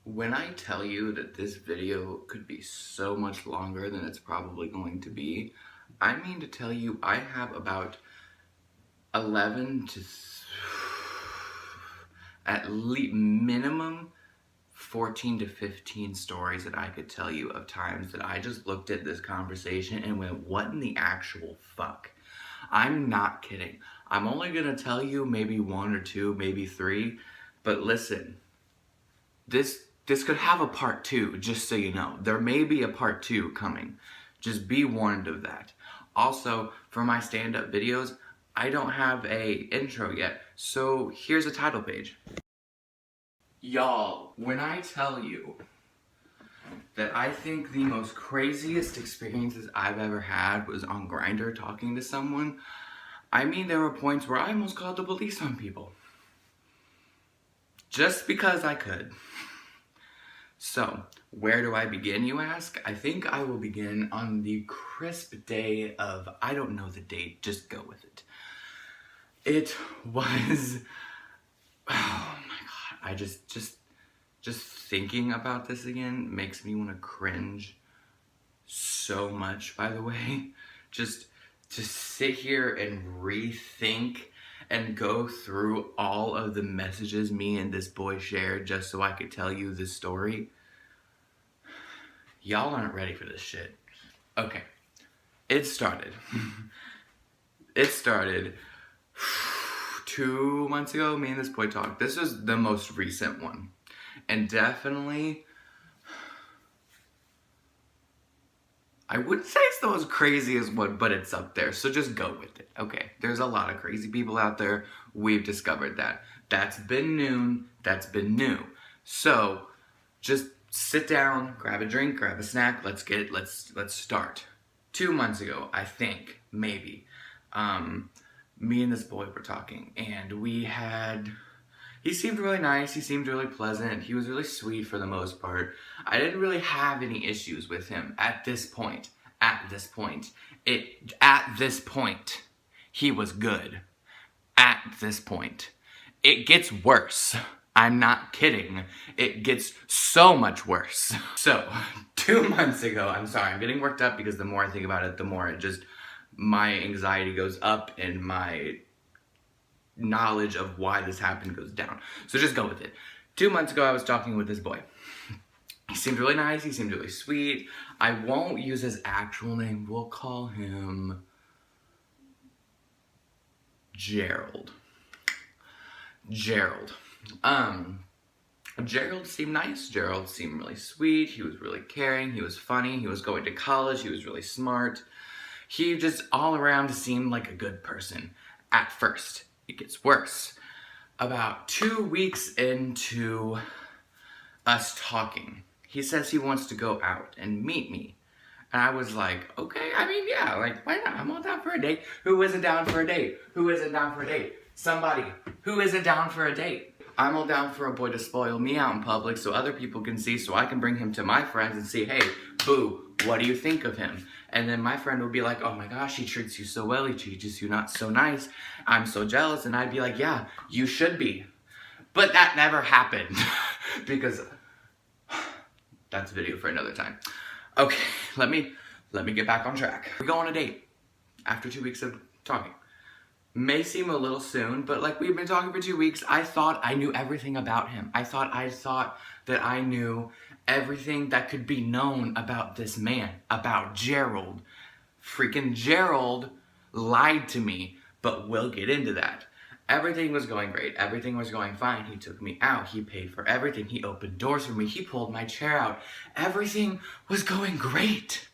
When I tell you that this video could be so much longer than it's probably going to be, I mean to tell you I have about 11 to at least minimum 14 to 15 stories that I could tell you of times that I just looked at this conversation and went, what in the actual fuck? I'm not kidding. I'm only gonna tell you maybe one or two, maybe three, but listen, this could have a part two, just so you know. There may be a part two coming. Just be warned of that. Also, for my stand-up videos, I don't have a intro yet, so here's a title page. Y'all, when I tell you that I think the most craziest experiences I've ever had was on Grindr talking to someone, I mean there were points where I almost called the police on people. Just because I could. So, where do I begin, you ask? I think I will begin on the crisp day of, I don't know the date, just go with it. It was, oh my god, I just thinking about this again makes me want to cringe so much, by the way. Just to sit here and rethink and go through all of the messages me and this boy shared just so I could tell you this story. Y'all aren't ready for this shit. Okay, it started. It started 2 months ago, me and this boy talked. This was the most recent one. And definitely, I wouldn't say it's the most craziest one, but it's up there. So just go with it. Okay, there's a lot of crazy people out there. We've discovered that. That's been noon. That's been new. So just sit down, grab a drink, grab a snack. Let's start. 2 months ago, I think, maybe, me and this boy were talking, and he seemed really nice, he seemed really pleasant, he was really sweet for the most part. I didn't really have any issues with him at this point. At this point, he was good. At this point. It gets worse. I'm not kidding. It gets so much worse. So, 2 months ago, I'm sorry, I'm getting worked up because the more I think about it, the more my anxiety goes up and my knowledge of why this happened goes down. So just go with it. 2 months ago, I was talking with this boy. He seemed really nice, he seemed really sweet. I won't use his actual name, we'll call him Gerald. Gerald seemed nice. Gerald seemed really sweet. He was really caring. He was funny. He was going to college. He was really smart. He just all around seemed like a good person. At first. It gets worse. About 2 weeks into us talking, he says he wants to go out and meet me. And I was like, okay, I mean, yeah, like, why not? I'm all down for a date. Who isn't down for a date? Who isn't down for a date? Somebody. Who isn't down for a date? I'm all down for a boy to spoil me out in public so other people can see, so I can bring him to my friends and say, hey, boo, what do you think of him? And then my friend would be like, oh my gosh, he treats you so well, he treats you not so nice, I'm so jealous. And I'd be like, yeah, you should be. But that never happened because that's a video for another time. Okay, let me get back on track. We go on a date after 2 weeks of talking. May seem a little soon, but like we've been talking for 2 weeks, I thought I knew everything about him. I thought that I knew everything that could be known about this man, about Gerald. Freaking Gerald lied to me, but we'll get into that. Everything was going great. Everything was going fine. He took me out. He paid for everything. He opened doors for me. He pulled my chair out. Everything was going great.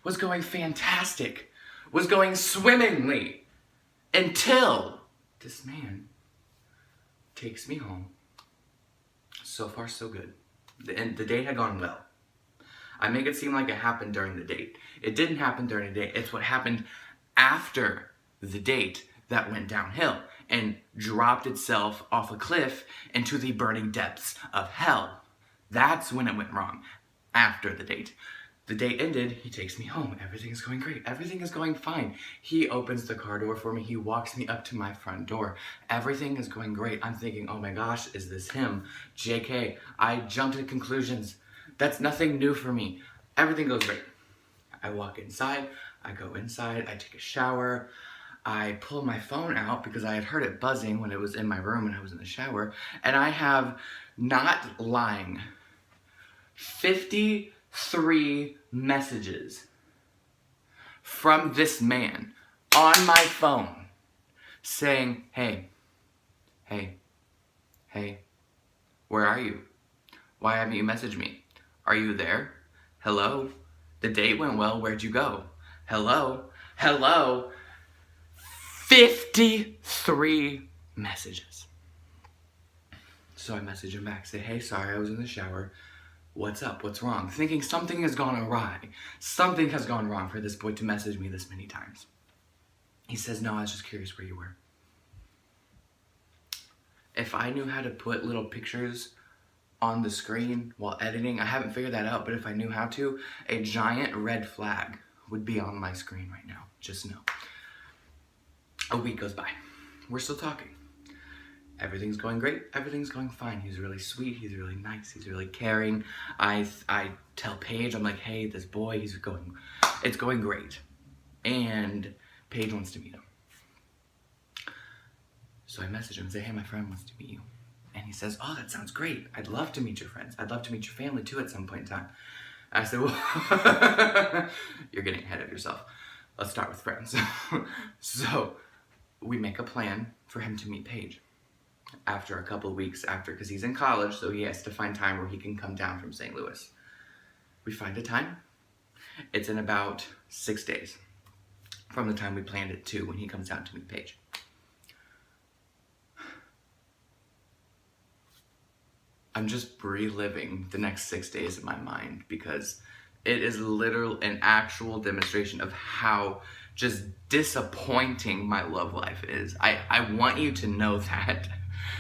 Was going fantastic. Was going swimmingly. Until this man takes me home. So far, so good. And the date had gone well. I make it seem like it happened during the date. It didn't happen during the date. It's what happened after the date that went downhill and dropped itself off a cliff into the burning depths of hell. That's when it went wrong. After the date. The date ended, he takes me home. Everything is going great. Everything is going fine. He opens the car door for me. He walks me up to my front door. Everything is going great. I'm thinking, oh my gosh, is this him? JK, I jumped to conclusions. That's nothing new for me. Everything goes great. I walk inside, I go inside, I take a shower. I pull my phone out because I had heard it buzzing when it was in my room and I was in the shower. And I have, not lying, 53 messages from this man on my phone saying, hey, where are you? Why haven't you messaged me? Are you there? Hello? The date went well, where'd you go? Hello? 53 messages. So I message him back, say, hey, sorry, I was in the shower. What's up? What's wrong? Thinking something has gone awry. Something has gone wrong for this boy to message me this many times. He says, no, I was just curious where you were. If I knew how to put little pictures on the screen while editing, I haven't figured that out, but if I knew how to, a giant red flag would be on my screen right now. Just know. A week goes by. We're still talking. Everything's going great. Everything's going fine. He's really sweet. He's really nice. He's really caring. I tell Paige, I'm like, hey, this boy, it's going great. And Paige wants to meet him. So I message him and say, hey, my friend wants to meet you. And he says, oh, that sounds great. I'd love to meet your friends. I'd love to meet your family too at some point in time. I said, well, you're getting ahead of yourself. Let's start with friends. So we make a plan for him to meet Paige. After a couple of weeks because he's in college, so he has to find time where he can come down from St. Louis. We find a time. It's in about 6 days from the time we planned it to when he comes down to meet Paige. I'm just reliving the next 6 days in my mind because it is literal an actual demonstration of how just disappointing my love life is. I want you to know that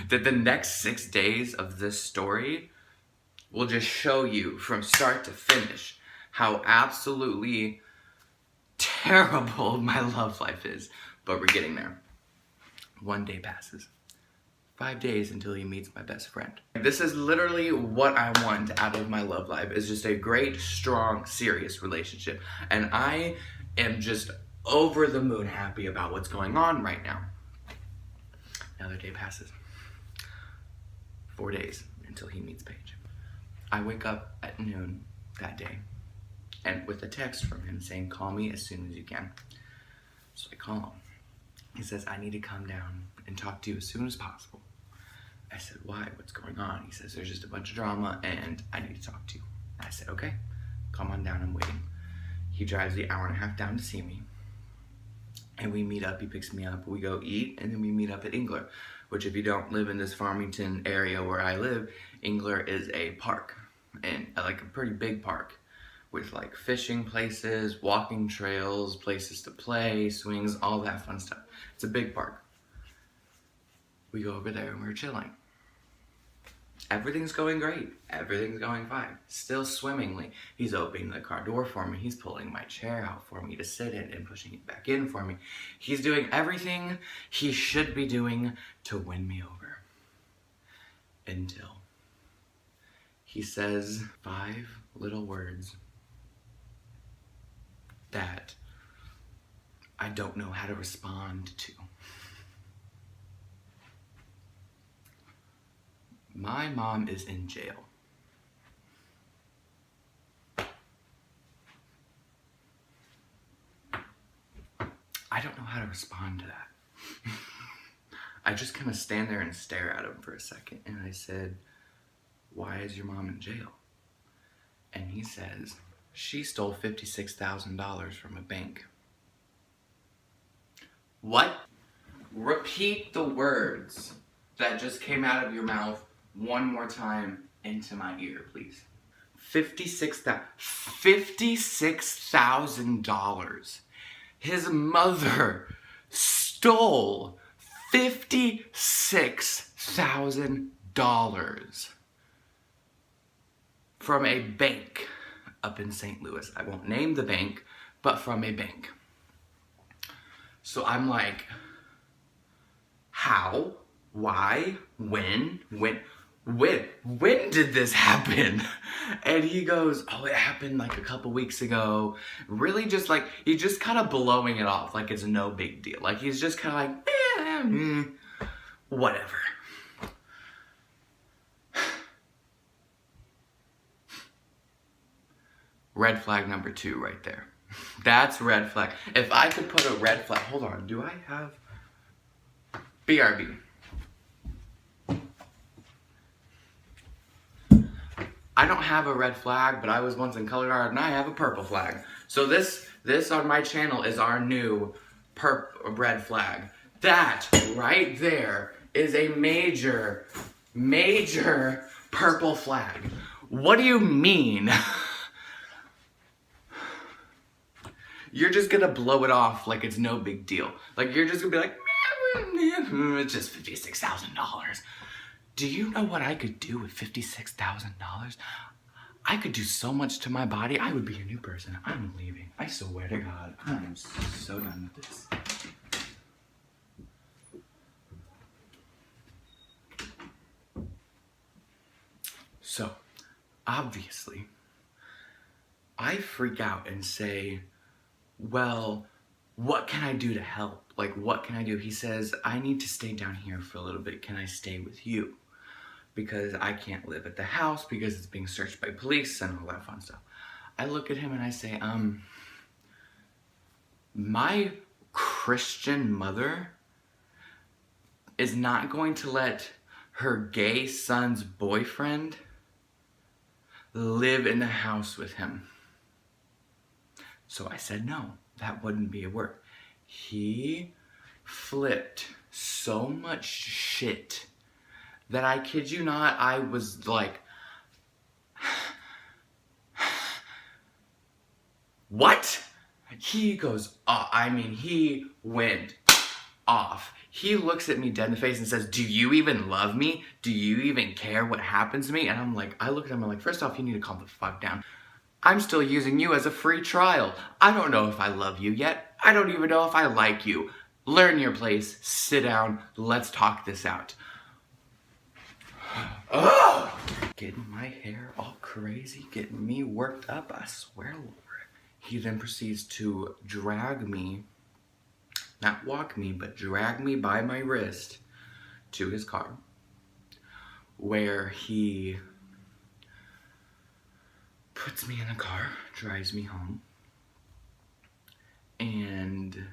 the next 6 days of this story will just show you from start to finish how absolutely terrible my love life is. But we're getting there. 1 day passes. 5 days until he meets my best friend. This is literally what I want out of my love life, is just a great, strong, serious relationship. And I am just over the moon happy about what's going on right now. Another day passes. 4 days until he meets Paige. I wake up at noon that day and with a text from him saying, call me as soon as you can. So I call him. He says, I need to come down and talk to you as soon as possible. I said, why? What's going on? He says, there's just a bunch of drama and I need to talk to you. I said, okay, come on down, I'm waiting. He drives the hour and a half down to see me. And we meet up, he picks me up, we go eat, and then we meet up at Ingler, which if you don't live in this Farmington area where I live, Ingler is a park, and like a pretty big park with like fishing places, walking trails, places to play, swings, all that fun stuff. It's a big park. We go over there and we're chilling. Everything's going great. Everything's going fine. Still swimmingly. He's opening the car door for me. He's pulling my chair out for me to sit in and pushing it back in for me. He's doing everything he should be doing to win me over. Until he says 5 little words that I don't know how to respond to. My mom is in jail. I don't know how to respond to that. I just kind of stand there and stare at him for a second. And I said, why is your mom in jail? And he says, she stole $56,000 from a bank. What? Repeat the words that just came out of your mouth one more time into my ear, please. $56,000. His mother stole $56,000 from a bank up in St. Louis. I won't name the bank, but from a bank. So I'm like, how? Why? When did this happen? And he goes, oh, it happened like a couple weeks ago. Really just like, he's just kind of blowing it off like it's no big deal. Like he's just kind of like, whatever. Red flag number 2 right there. That's red flag. If I could put a red flag, hold on, do I have? BRB. I don't have a red flag, but I was once in color guard and I have a purple flag. So this on my channel is our new red flag. That right there is a major purple flag. What do you mean? You're just gonna blow it off like it's no big deal. Like you're just gonna be like, it's just $56,000. Do you know what I could do with $56,000? I could do so much to my body. I would be a new person. I'm leaving. I swear to God. I'm so done with this. So, obviously, I freak out and say, well, what can I do to help? Like, what can I do? He says, I need to stay down here for a little bit. Can I stay with you? Because I can't live at the house because it's being searched by police and all that fun stuff. I look at him and I say, my Christian mother is not going to let her gay son's boyfriend live in the house with him. So I said, no, that wouldn't be a work. He flipped so much shit that I kid you not, I was like, what? He goes, he went off. He looks at me dead in the face and says, do you even love me? Do you even care what happens to me? And I'm like, I look at him, I'm like, first off, you need to calm the fuck down. I'm still using you as a free trial. I don't know if I love you yet. I don't even know if I like you. Learn your place, sit down, let's talk this out. Oh! Getting my hair all crazy, getting me worked up, I swear, Lord. He then proceeds to drag me, not walk me, but drag me by my wrist to his car, where he puts me in the car, drives me home, and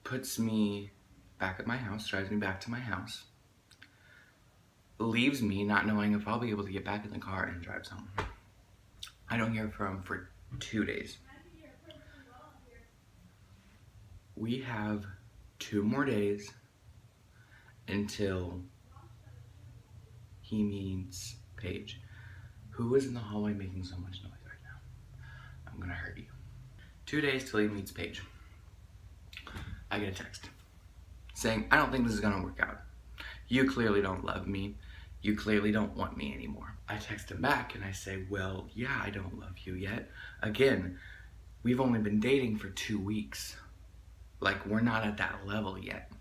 puts me back at my house, drives me back to my house, leaves me not knowing if I'll be able to get back in the car, and drives home. I don't hear from him for 2 days. We have 2 more days until he meets Paige. Who is in the hallway making so much noise right now? I'm gonna hurt you. 2 days till he meets Paige. I get a text saying, I don't think this is gonna work out. You clearly don't love me. You clearly don't want me anymore. I text him back and I say, well, yeah, I don't love you yet. Again, we've only been dating for 2 weeks. Like, we're not at that level yet.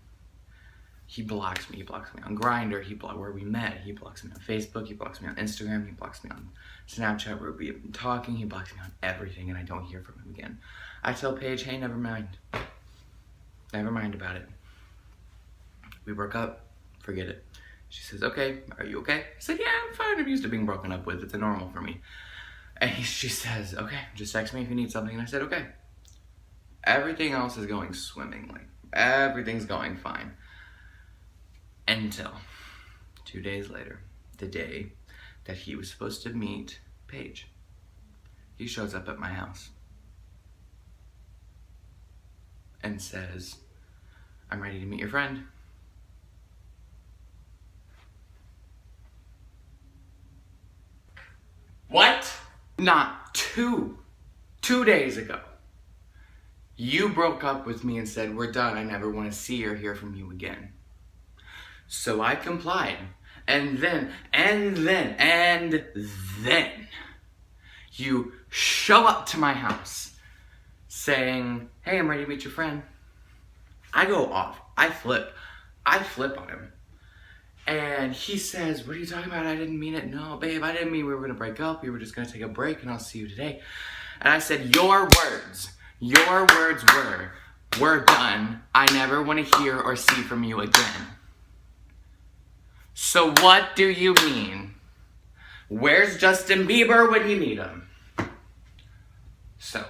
He blocks me. He blocks me on Grindr. He blocks where we met. He blocks me on Facebook. He blocks me on Instagram. He blocks me on Snapchat where we've been talking. He blocks me on everything and I don't hear from him again. I tell Paige, hey, never mind. Never mind about it. We broke up. Forget it. She says, okay, are you okay? I said, yeah, I'm fine. I'm used to being broken up with. It's a normal for me. And she says, okay, just text me if you need something. And I said, okay. Everything else is going swimmingly. Everything's going fine. Until 2 days later, the day that he was supposed to meet Paige. He shows up at my house and says, I'm ready to meet your friend. What? Not 2 days ago. You broke up with me and said, we're done. I never want to see or hear from you again. So I complied. And then, You show up to my house saying, hey, I'm ready to meet your friend. I go off. I flip on him. And he says, what are you talking about? I didn't mean it. No, babe, I didn't mean we were going to break up. We were just going to take a break and I'll see you today. And I said, your words were, we're done. I never want to hear or see from you again. So what do you mean? Where's Justin Bieber when you need him? So,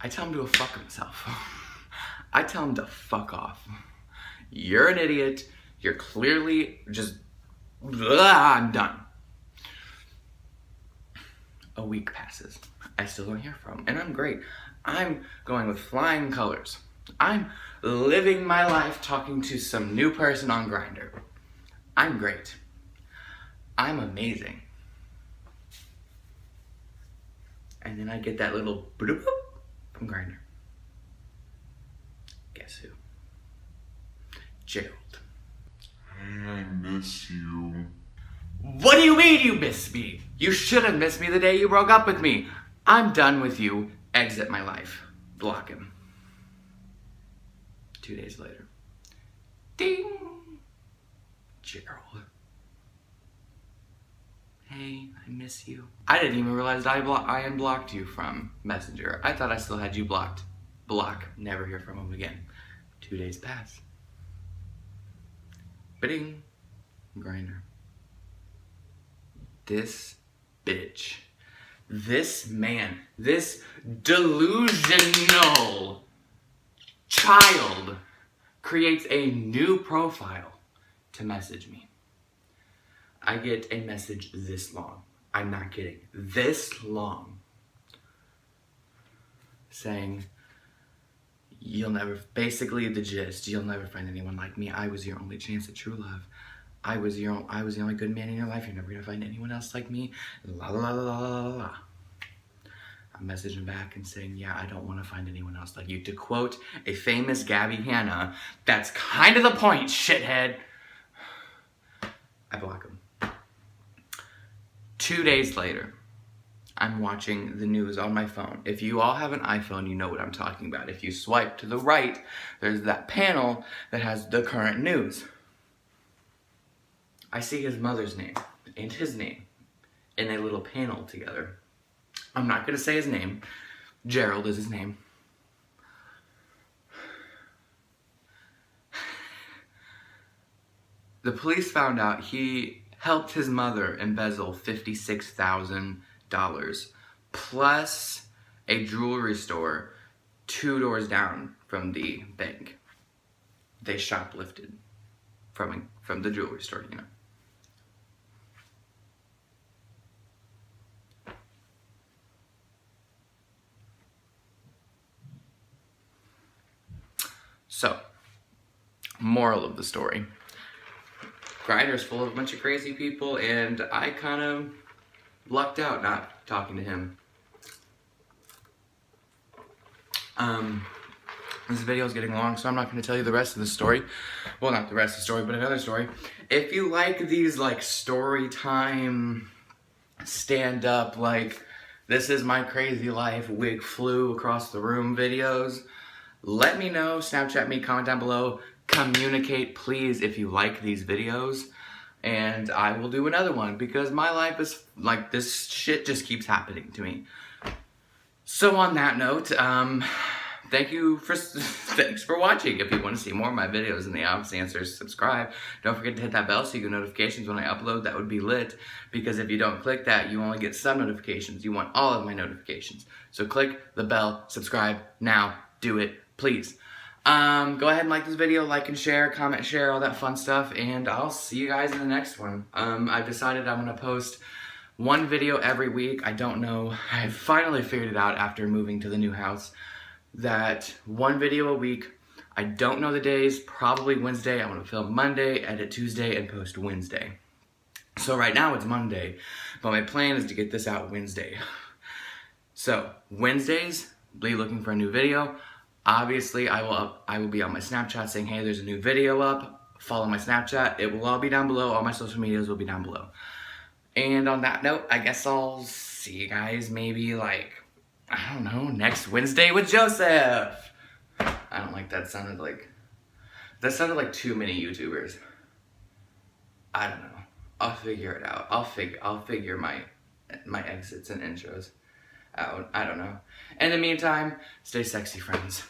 I tell him to go fuck himself. I tell him to fuck off. You're an idiot. You're clearly just, I'm done. A week passes. I still don't hear from him, and I'm great. I'm going with flying colors. I'm living my life talking to some new person on Grindr. I'm great. I'm amazing. And then I get that little bloop from Grindr. Guess who? Gerald. I miss you. What do you mean you miss me? You should have missed me the day you broke up with me. I'm done with you. Exit my life. Block him. 2 days later. Ding! Gerald. Hey, I miss you. I didn't even realize that I unblocked you from Messenger. I thought I still had you blocked. Block. Never hear from him again. 2 days pass. Ba-ding. Grindr. This bitch. This man. This delusional child creates a new profile to message me. I get a message this long. I'm not kidding. This long. Saying, basically the gist, you'll never find anyone like me. I was your only chance at true love. I was the only good man in your life. You're never gonna find anyone else like me. La la la la la la. I'm messaging back and saying, yeah, I don't want to find anyone else like you. To quote a famous Gabby Hanna, that's kind of the point, shithead. I block him. 2 days later, I'm watching the news on my phone. If you all have an iPhone, you know what I'm talking about. If you swipe to the right, there's that panel that has the current news. I see his mother's name and his name in a little panel together. I'm not going to say his name. Gerald is his name. The police found out he helped his mother embezzle $56,000 plus a jewelry store 2 doors down from the bank. They shoplifted from the jewelry store, you know. So, moral of the story. Grindr is full of a bunch of crazy people, and I kind of lucked out not talking to him. This video is getting long, so I'm not going to tell you the rest of the story. Well, not the rest of the story, but another story. If you like these, like, story time, stand-up, like, this is my crazy life, wig flew across the room videos, let me know, Snapchat me, comment down below, communicate please if you like these videos, and I will do another one, because my life is, like, this shit just keeps happening to me. So on that note, thanks for watching. If you want to see more of my videos and the obvious answers, subscribe. Don't forget to hit that bell so you get notifications when I upload. That would be lit, because if you don't click that, you only get some notifications. You want all of my notifications. So click the bell, subscribe now, do it, please. Go ahead and like this video, like and share, comment, share, all that fun stuff, and I'll see you guys in the next one. I've decided I'm gonna post one video every week. I don't know, I finally figured it out after moving to the new house, that one video a week. I don't know the days, probably Wednesday. I want to film Monday, edit Tuesday, and post Wednesday. So right now it's Monday, but my plan is to get this out Wednesday. So Wednesdays, be looking for a new video. Obviously, I will be on my Snapchat saying, hey, there's a new video up. Follow my Snapchat. It will all be down below. All my social medias will be down below. And on that note, I guess I'll see you guys maybe like, I don't know, next Wednesday with Joseph. I don't like that. That sounded like too many YouTubers. I don't know. I'll figure it out. I'll figure my exits and intros out. I don't know. In the meantime, stay sexy, friends.